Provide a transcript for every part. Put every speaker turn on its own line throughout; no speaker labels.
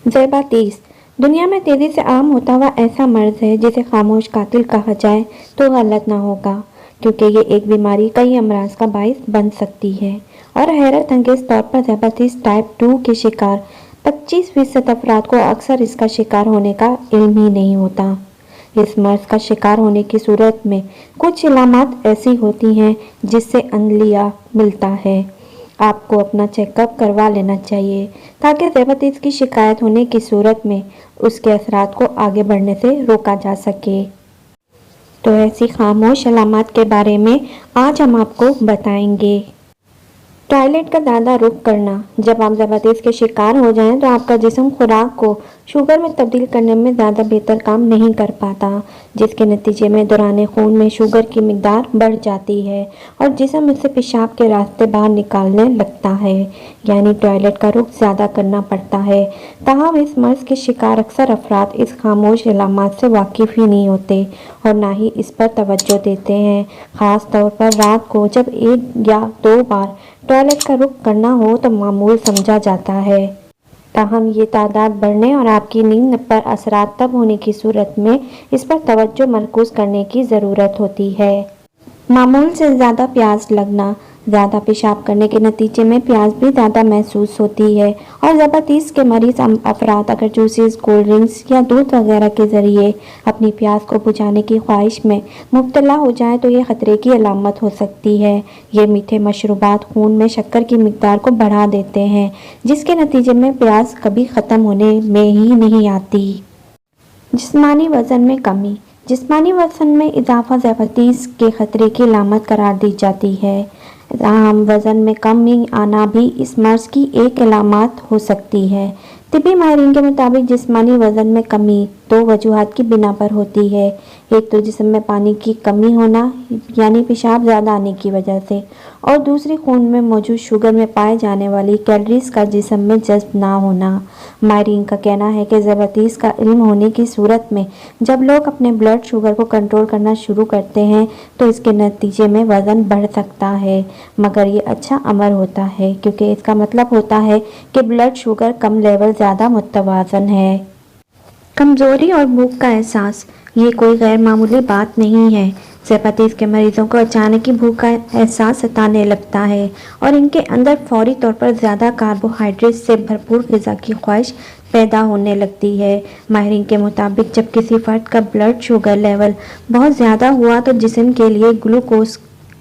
ज़ेबातीस दुनिया में तेजी से आम होता हुआ ऐसा मर्ज है जिसे खामोश कातिल कहा जाए तो गलत ना होगा, क्योंकि ये एक बीमारी कई अमराज का बाइस बन सकती है। और हैरत अंगेज तौर पर ज़ेबातीस टाइप 2 के शिकार 25% अफराद को अक्सर इसका शिकार होने का इल्म ही नहीं होता। इस मर्ज का शिकार होने की सूरत में कुछ इलामात ऐसी होती हैं जिससे अंदिया मिलता है। आपको अपना चेकअप करवा लेना चाहिए ताकि ज़ेबातीस की शिकायत होने की सूरत में उसके असरात को आगे बढ़ने से रोका जा सके। तो ऐसी खामोश अलामात के बारे में आज हम आपको बताएंगे। टॉयलेट का ज़्यादा रुख करना। जब आप ज़ेबातीस के शिकार हो जाएं तो आपका जिस्म खुराक को शुगर में तब्दील करने में ज़्यादा बेहतर काम नहीं कर पाता, जिसके नतीजे में दौरान खून में शुगर की मिकदार बढ़ जाती है और जिस्म इससे पेशाब के रास्ते बाहर निकालने लगता है, यानी टॉयलेट का रुख ज़्यादा करना पड़ता है। ताहम इस मर्ज़ के शिकार अक्सर अफराद इस खामोश इलामात से वाकिफ़ ही नहीं होते और ना ही इस पर तवज्जो देते हैं, ख़ास तौर पर रात को जब 1 या 2 बार टॉयलेट का रुख करना हो तो मामूल समझा जाता है। ताहम ये तादाद बढ़ने और आपकी नींद पर असरात तब होने की सूरत में इस पर तवज्जो मरकूज़ करने की ज़रूरत होती है। मामूल से ज़्यादा प्यास लगना। ज़्यादा पेशाब करने के नतीजे में प्यास भी ज़्यादा महसूस होती है और ज़ेबातीस के मरीज अफराद अगर जूसेस, कोल्ड ड्रिंक्स या दूध वगैरह के ज़रिए अपनी प्यास को बुझाने की ख्वाहिश में मुब्तला हो जाए तो ये ख़तरे की अलामत हो सकती है। ये मीठे मशरूबात खून में शक्कर की मिकदार को बढ़ा देते हैं, जिसके नतीजे में प्यास कभी ख़त्म होने में ही नहीं आती। जिस्मानी वज़न में कमी। जिस्मानी वज़न में इजाफा ज़ेबातीस के ख़तरे की अलामत करार दी जाती है। आम वज़न में कमी आना भी इस मर्ज़ की एक अलामत हो सकती है। तिब्बी माहिरीन के मुताबिक जिस्मानी वज़न में कमी 2 वजूहात की बिना पर होती है। एक तो जिस्म में पानी की कमी होना, यानी पेशाब ज़्यादा आने की वजह से, और दूसरी खून में मौजूद शुगर में पाए जाने वाली कैलोरीज का जिस्म में जज्ब ना होना। माहिरीन का कहना है कि ज़ेबातीस का इल्म होने की सूरत में जब लोग अपने ब्लड शुगर को कंट्रोल करना शुरू करते हैं तो इसके नतीजे में वज़न बढ़ सकता है, मगर ये अच्छा अमर होता है क्योंकि इसका मतलब होता है कि ब्लड शुगर कम लेवल ज़्यादा मुतवाज़न है। कमज़ोरी और भूख का एहसास। ये कोई गैर मामूली बात नहीं है। ज़ेबातीस के मरीजों को अचानक ही भूख का एहसास सताने लगता है और इनके अंदर फौरी तौर पर ज़्यादा कार्बोहाइड्रेट से भरपूर ग़िज़ा की ख्वाहिश पैदा होने लगती है। माहिरीन के मुताबिक जब किसी फ़र्द का ब्लड शुगर लेवल बहुत ज़्यादा हुआ तो जिस्म के लिए ग्लूकोज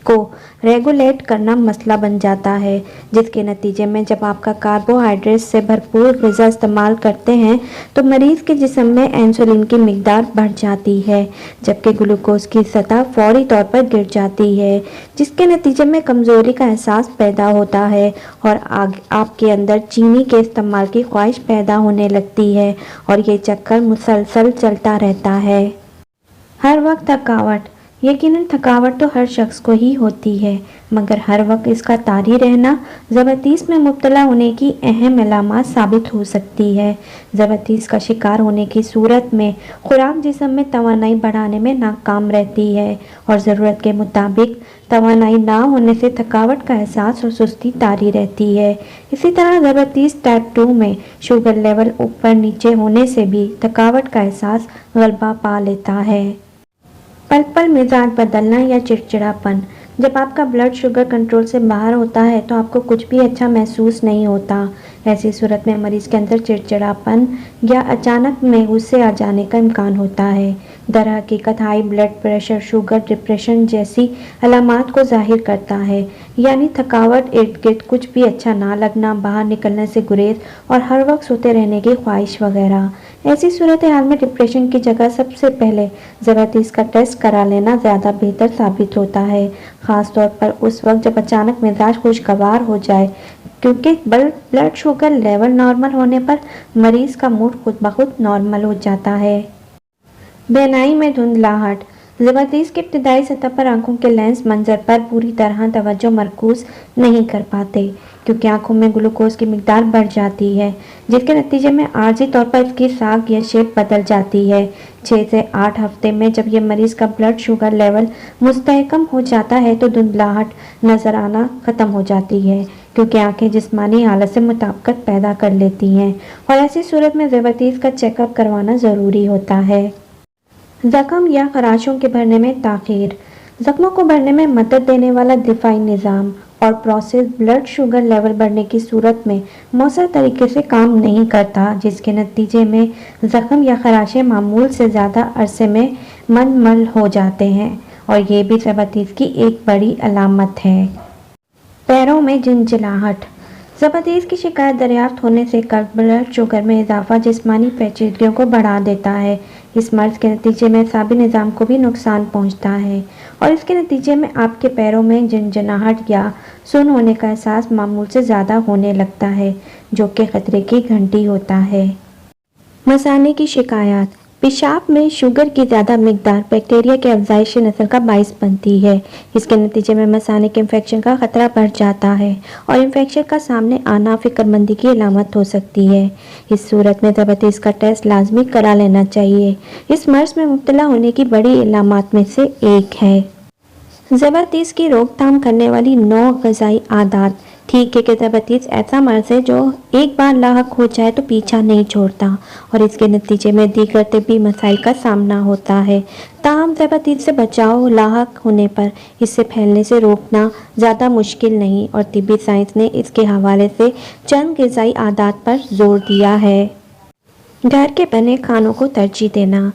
को रेगुलेट करना मसला बन जाता है, जिसके नतीजे में जब आपका कार्बोहाइड्रेट से भरपूर ग़िज़ा इस्तेमाल करते हैं तो मरीज़ के जिस्म में इंसुलिन की मिकदार बढ़ जाती है, जबकि ग्लूकोज की सतह फौरी तौर पर गिर जाती है, जिसके नतीजे में कमज़ोरी का एहसास पैदा होता है और आपके अंदर चीनी के इस्तेमाल की ख्वाहिश पैदा होने लगती है और ये चक्कर मुसलसल चलता रहता है। हर वक्त थकावट। यकीनन थकावट तो हर शख्स को ही होती है, मगर हर वक्त इसका तारी रहना ज़ेबातीस में मुब्तला होने की अहम अलामत साबित हो सकती है। ज़ेबातीस का शिकार होने की सूरत में खुराक जिस्म में तवानाई बढ़ाने में नाकाम रहती है और ज़रूरत के मुताबिक तवानाई ना होने से थकावट का एहसास और सुस्ती तारी रहती है। इसी तरह ज़ेबातीस टाइप 2 में शुगर लेवल ऊपर नीचे होने से भी थकावट का एहसास गलबा पा लेता है। पल पल मिजाज बदलना या चिड़चिड़ापन। जब आपका ब्लड शुगर कंट्रोल से बाहर होता है तो आपको कुछ भी अच्छा महसूस नहीं होता। ऐसी सूरत में मरीज़ के अंदर चिड़चिड़ापन या अचानक में गुस्से आ जाने का इम्कान होता है। दर हकीकत high blood pressure sugar depression जैसी अलामात को जाहिर करता है, यानी थकावट, इर्द गिर्द कुछ भी अच्छा ना लगना, बाहर निकलने से गुरेज और हर वक्त सोते रहने की ख्वाहिश वगैरह। ऐसी सूरत हाल में डिप्रेशन की जगह सबसे पहले ज़ेबातीस का टेस्ट करा लेना ज़्यादा बेहतर साबित होता है, ख़ास तौर पर उस वक्त जब अचानक मिजाज खुशगवार हो जाए, क्योंकि ब्लड शुगर लेवल नॉर्मल होने पर मरीज़ का मूड खुद ब खुद नॉर्मल हो जाता है। बेनाई में धुंधलाहट। ज़बरदस्त की इब्तदाई सतह पर आंखों के लेंस मंजर पर पूरी तरह तवज्जो मरकूज नहीं कर पाते, क्योंकि आंखों में ग्लूकोज की मिकदार बढ़ जाती है, जिसके नतीजे में आर्जी तौर पर इसकी साख या शेप बदल जाती है। 6 से 8 हफ्ते में जब ये मरीज का ब्लड शुगर लेवल मुस्तहकम हो जाता है तो धुंधलाहट नजर आना खत्म हो जाती है, क्योंकि आंखें जिस्मानी हालत से मुताबिकत पैदा कर लेती हैं, और ऐसी सूरत में ज़बरदस्त का चेकअप करवाना ज़रूरी होता है। जख्म या खराशों के भरने में ताख़ीर। जख्मों को भरने में मदद देने वाला दिफाई निज़ाम और प्रोसेस ब्लड शुगर लेवल बढ़ने की सूरत में मौसर तरीके से काम नहीं करता, जिसके नतीजे में जख्म या खराशें मामूल से ज़्यादा अरसे में मनमल हो जाते हैं, और ये भी ज़बरदस्त की एक बड़ी अलामत है। पैरों में झंझनाहट। ज़बरदस्त की शिकायत दरियाफ्त होने से ब्लड शुगर में इजाफा जिस्मानी पेचीदगियों को बढ़ा देता है। इस मर्ज के नतीजे में साबी निज़ाम को भी नुकसान पहुंचता है, और इसके नतीजे में आपके पैरों में झंझनाहट या सुन्न होने का एहसास मामूल से ज़्यादा होने लगता है, जो कि खतरे की घंटी होता है। मसाने की शिकायत। पेशाब में शुगर की ज़्यादा मिकदार बैक्टीरिया के अफजाइश नस्ल का बाइस बनती है। इसके नतीजे में मसाने के इन्फेक्शन का खतरा बढ़ जाता है, और इन्फेक्शन का सामने आना फिक्रमंदी की अलामत हो सकती है। इस सूरत में ज़बरदस्त का टेस्ट लाजमी करा लेना चाहिए। इस मर्ज में मुब्तला होने की बड़ी अलामत में से एक है। ज़बरदस्त की रोकथाम करने वाली 9 ग़िज़ाई आदत। ठीक है कि ज़बरदस्त ऐसा मर्ज है जो एक बार लाहक हो जाए तो पीछा नहीं छोड़ता, और इसके नतीजे में दीगर तिब्बी मसाइल का सामना होता है। ताहम ज़बरदस्त से बचाव लाहक होने पर इससे फैलने से रोकना ज़्यादा मुश्किल नहीं, और तिब्बी साइंस ने इसके हवाले से चंद ग़िज़ाई आदत पर जोर दिया है। घर के बने खानों को तरजीह देना।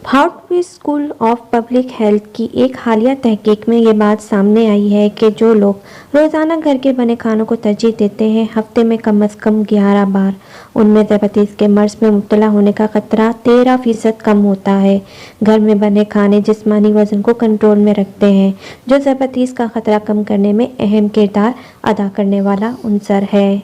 Harvard school of public health की एक हालिया तहकीक में ये बात सामने आई है कि जो लोग रोज़ाना घर के बने खानों को तरजीह देते हैं, हफ्ते में कम से कम 11 बार, उनमें ज़बरदस्त के मर्ज में मुब्तला होने का खतरा 13% कम होता है। घर में बने खाने जिस्मानी वज़न को कंट्रोल में रखते हैं, जो ज़बरदस्त का खतरा कम करने में अहम किरदार अदा करने वाला उनसर है।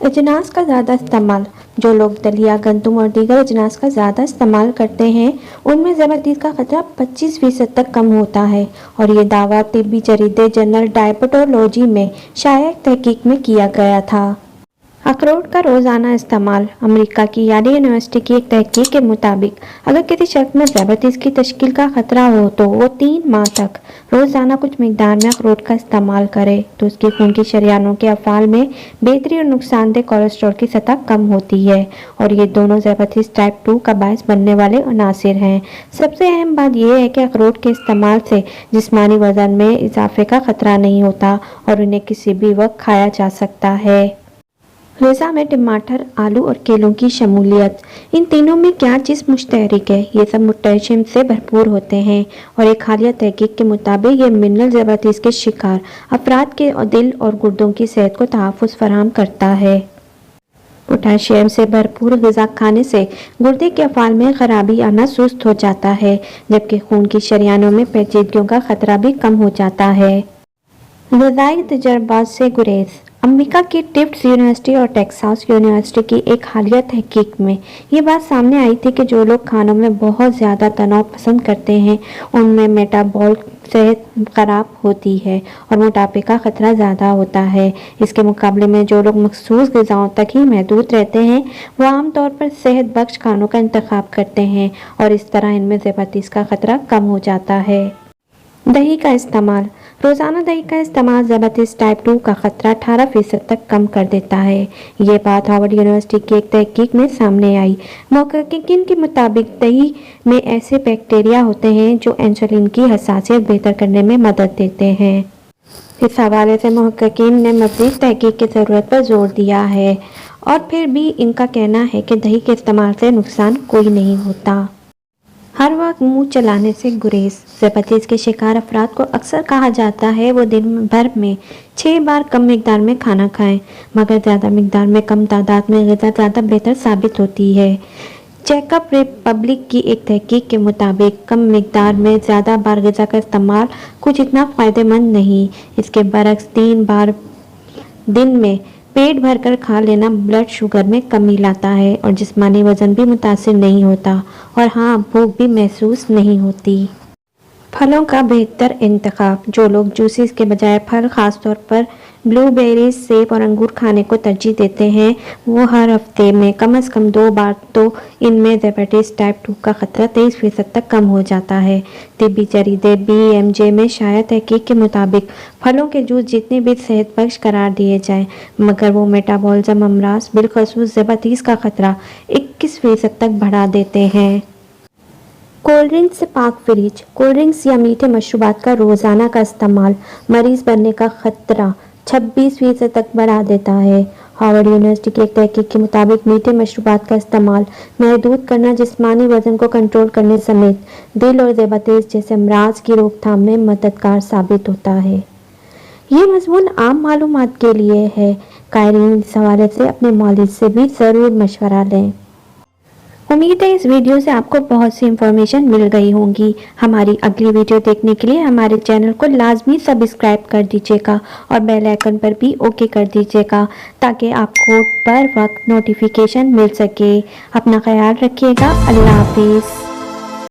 अजनास का ज़्यादा इस्तेमाल। जो लोग दलिया, गंदम और दीगर अजनास का ज़्यादा इस्तेमाल करते हैं, उनमें ज़बरदस्त का खतरा 25% तक कम होता है, और ये दावा तिब्बी जरीदे जर्नल डायबिटोलॉजी में शाया तहकीक में किया गया था। अखरोट का रोज़ाना इस्तेमाल। अमेरिका की याली यूनिवर्सिटी की एक तहकीक के मुताबिक अगर किसी शख्स में ज़बरदस्त की तश्कील का खतरा हो तो वो 3 माह तक रोज़ाना कुछ मिकदार में अखरोट का इस्तेमाल करे तो उसके खून की शरियानों के अफ़ाल में बेहतरी और नुकसानदेह कोलेस्ट्रॉल की सतह कम होती है, और ये दोनों ज़बरदस्त टाइप 2 का बायस बनने वाले अनासिर हैं। सबसे अहम बात यह है कि अखरोट के इस्तेमाल से जिस्मानी वज़न में इजाफे का खतरा नहीं होता, और उन्हें किसी भी वक्त खाया जा सकता है। ग़िज़ा में टमाटर, आलू और केलों की शमूलियत। इन तीनों में क्या चीज़ मुश्तरक है? ये सब पोटेशियम से भरपूर होते हैं, और एक हालिया तहकीक के मुताबिक ये मिनरल ज़बरदस्त के शिकार अफराद के दिल और गुर्दों की सेहत को तहफ़्फ़ुज़ फराहम करता है। पोटेशियम से भरपूर ग़िज़ा खाने से गुर्दे के अफ़ाल में ख़राबी आना सुस्त हो जाता है, जबकि खून की शरियानों में पेचीदगियों का खतरा भी कम हो जाता है। ग़िज़ाई तजर्बात से गुरेज। अमेरिका की टिफ्ट्स यूनिवर्सिटी और टेक्सास यूनिवर्सिटी की एक हालिया तहकीक में ये बात सामने आई थी कि जो लोग खानों में बहुत ज़्यादा तनाव पसंद करते हैं, उनमें मेटाबॉलिक सेहत ख़राब होती है और मोटापे का खतरा ज़्यादा होता है। इसके मुकाबले में जो लोग मखसूस ग़िज़ाओं तक ही महदूद रहते हैं, वो आमतौर पर सेहत बख्श खानों का इंतखाब करते हैं, और इस तरह इनमें ज़बरदस्त का खतरा कम हो जाता है। दही का इस्तेमाल। रोज़ाना दही का इस्तेमाल ज़बरदस्त टाइप 2 का खतरा 18% तक कम कर देता है। ये बात हार्वर्ड यूनिवर्सिटी की एक तहकीक में सामने आई। मुहक्किकीन के मुताबिक दही में ऐसे बैक्टीरिया होते हैं जो इंसुलिन की हसासियत बेहतर करने में मदद देते हैं। इस हवाले से मुहक्किकीन ने मज़ीद तहकीक की ज़रूरत पर जोर दिया है, और फिर भी इनका कहना है कि दही के इस्तेमाल से नुकसान कोई नहीं होता। हर वक्त मुंह चलाने से गुरेज। ज़बरदस्त के शिकार अफराद को अक्सर कहा जाता है वो दिन भर में 6 बार कम मिकदार में खाना खाएं, मगर ज़्यादा मिकदार में कम तादाद में ग़िज़ा ज़्यादा बेहतर साबित होती है। चेकअप रिपब्लिक की एक तहकीक के मुताबिक कम मिकदार में ज़्यादा बार ग़िज़ा का इस्तेमाल कुछ इतना फ़ायदेमंद नहीं। इसके बरक्स 3 बार दिन में पेट भरकर खा लेना ब्लड शुगर में कमी लाता है, और जिस्मानी वज़न भी मुतासिर नहीं होता, और हाँ, भूख भी महसूस नहीं होती। फलों का बेहतर इंतखाब। जो लोग जूसेस के बजाय फल, खासतौर पर ब्लूबेरीज, सेब और अंगूर खाने को तरजीह देते हैं, वो हर हफ्ते में कम से कम 2 बार तो इनमें डायबिटीज टाइप 2 का खतरा 23% तक कम हो जाता है। तिब्बी जरीदे BMJ में शाया तहकीक के मुताबिक फलों के जूस जितने भी सेहत बख्श करार दिए जाएं, मगर वो मेटाबॉलिज्म अमराज, बिलखसूस ज़ियादतीस का खतरा 21% तक बढ़ा देते हैं। कोल्ड ड्रिंक से पाक फ्रिज। कोल्ड ड्रिंक्स या मीठे मशरूबात का रोज़ाना का इस्तेमाल मरीज़ बनने का खतरा 26% तक बढ़ा देता है। हार्वर्ड यूनिवर्सिटी की एक तहकीक के मुताबिक मीठे मशरूबात का इस्तेमाल महदूद करना जिस्मानी वज़न को कंट्रोल करने समेत दिल और ज़ियादतीस जैसे अमराज की रोकथाम में मददगार साबित होता है। ये मज़मून आम मालूमात के लिए है। कायरीन इस हवाले से अपने मौलिद से भी ज़रूर मशवरा लें। उम्मीद है इस वीडियो से आपको बहुत सी इंफॉर्मेशन मिल गई होंगी। हमारी अगली वीडियो देखने के लिए हमारे चैनल को लाजमी सब्सक्राइब कर दीजिएगा और बेल आइकन पर भी ओके कर दीजिएगा ताकि आपको बर वक्त नोटिफिकेशन मिल सके। अपना ख्याल रखिएगा। अल्लाह हाफिज़।